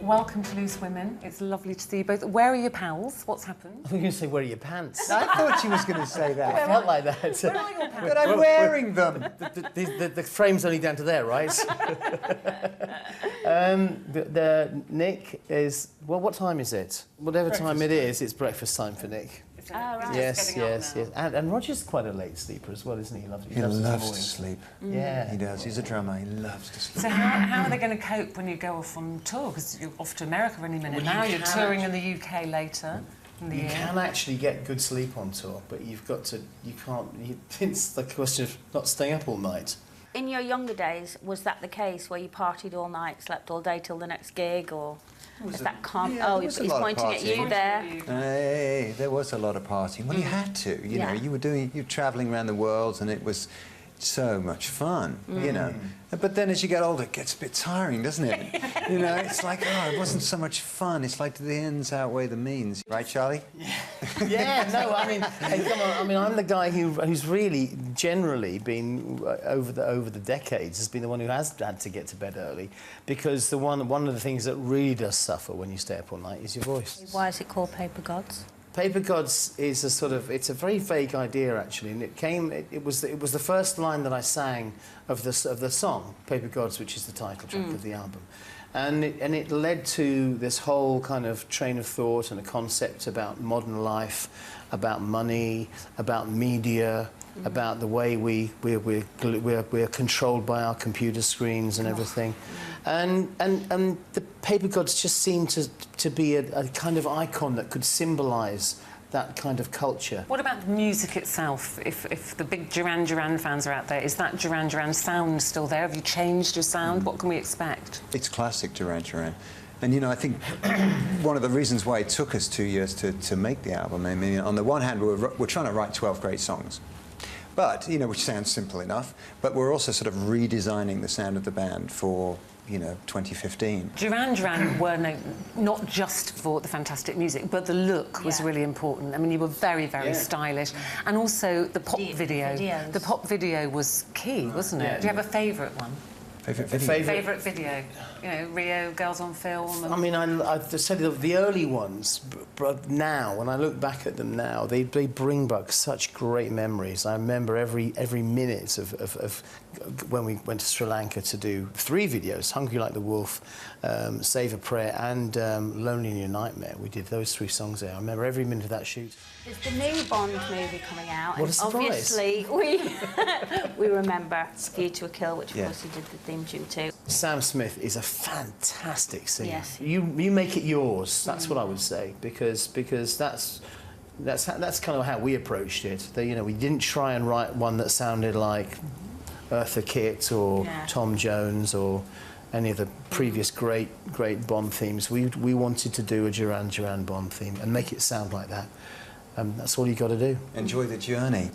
Welcome to Loose Women. It's lovely to see you both. Where are your pals? What's happened? I was going to say, where are your pants? I thought she was going to say that. I felt like that. Where are your pants? But I'm wearing them. The frame's only down to there, right? Nick is... Well, what time is it? Whatever time it is, it's breakfast time for Nick. Oh, right. Yes. And Roger's quite a late sleeper as well, isn't he? He loves to sleep. Yeah. He does. He's a drummer. He loves to sleep. So how are they going to cope when you go off on tour? Because you're off to America any minute now. You're touring in the UK later in the year. You can actually get good sleep on tour, but you've got to... You can't... It's the question of not staying up all night. In your younger days, was that the case where you partied all night, slept all day till the next gig, or was that calm? Yeah, oh, he's pointing at you there. Hey, there was a lot of partying. Well, you had to. You know, you were travelling around the world, and it was so much fun. You know, but then as you get older, it gets a bit tiring, doesn't it? You know, it's like, oh, it wasn't so much fun. It's like the ends outweigh the means, right, Charlie? Yeah, no, I mean, hey, come on. I mean, I'm the guy who's really generally been over the decades has been the one who has had to get to bed early, because one of the things that really does suffer when you stay up all night is your voice. Why is it called Paper Gods? Paper Gods is a sort of... It's a very vague idea, actually, and it was the first line that I sang of the song, Paper Gods, which is the title track of the album. And it led to this whole kind of train of thought and a concept about modern life, about money, about media, about the way we're controlled by our computer screens and everything. And the Paper Gods just seemed to be a kind of icon that could symbolise that kind of culture. What about the music itself? If the big Duran Duran fans are out there, is that Duran Duran sound still there? Have you changed your sound? What can we expect? It's classic Duran Duran. And, you know, I think one of the reasons why it took us 2 years to make the album, I mean, on the one hand, we're trying to write 12 great songs. But, you know, which sounds simple enough, but we're also sort of redesigning the sound of the band for, you know, 2015. Duran Duran were not just for the fantastic music, but the look was really important. I mean, you were very, very stylish. And also the pop video. The pop video was key, wasn't it? Do you have a favourite one? Favourite video? You know, Rio, Girls on Film... And... I mean, I've said the early ones, but now, when I look back at them now, they bring back such great memories. I remember every minute of when we went to Sri Lanka to do 3 videos, Hungry Like the Wolf, Save a Prayer and Lonely in Your Nightmare. We did those 3 songs there. I remember every minute of that shoot. There's the new Bond movie coming out. What a surprise. Obviously, we remember View to a Kill, which of course you did the theme tune to. Sam Smith is a fantastic singer. Yes. You make it yours. That's what I would say, because that's kind of how we approached it. You know, we didn't try and write one that sounded like Eartha Kitt or Tom Jones or any of the previous great Bond themes. We wanted to do a Duran Duran Bond theme and make it sound like that. That's all you got to do. Enjoy the journey.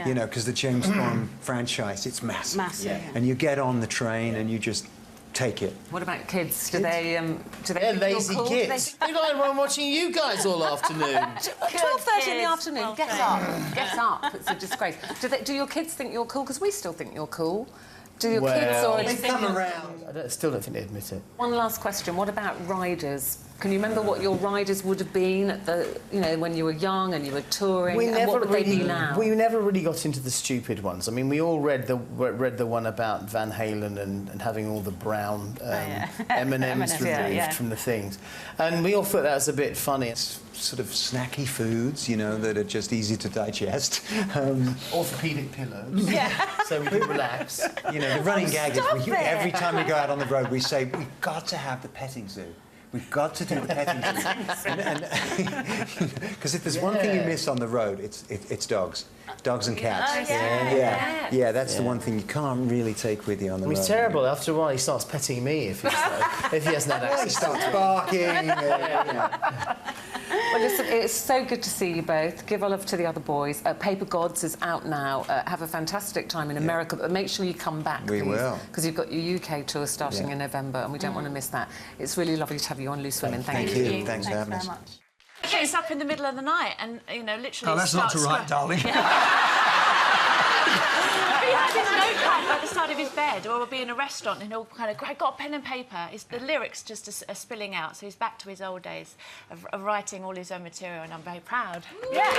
You know, because the James Bond franchise, it's massive. And you get on the train and you just take it. What about kids? Do they They're lazy kids. They like one watching you guys all afternoon. 12:30 in the afternoon. Get up. Get up. It's a disgrace. Do your kids think you're cool? Because we still think you're cool. Do your kids already they come around? I still don't think they admit it. One last question. What about riders? Can you remember what your riders would have been at the, you know, when you were young and you were touring? What would they be now? We never really got into the stupid ones. I mean, we all read the one about Van Halen and having all the brown M&Ms removed from the things, and we all thought that was a bit funny. It's sort of snacky foods, you know, that are just easy to digest. Orthopedic pillows, so we can relax. You know, the running gag is every time we go out on the road, we say we've got to have the petting zoo. We've got to do the petting zoo. Because if there's one thing you miss on the road, it's dogs. Dogs and cats. Yeah, that's the one thing you can't really take with you on the road. He's terrible. After a while, he starts petting me if he hasn't had access. He starts barking. Well, listen, it's so good to see you both. Give our love to the other boys. Paper Gods is out now. Have a fantastic time in America, but make sure you come back, We will. because you've got your UK tour starting in November, and we don't want to miss that. It's really lovely to have you on Loose Women. Thank you. Thanks for having us. It's up in the middle of the night, and you know, literally. Oh, that's not too right, darling. He had his notepad by the side of his bed, or we'll be in a restaurant and he'll kind of got a pen and paper. The lyrics just are spilling out, so he's back to his old days of writing all his own material, and I'm very proud. Yeah.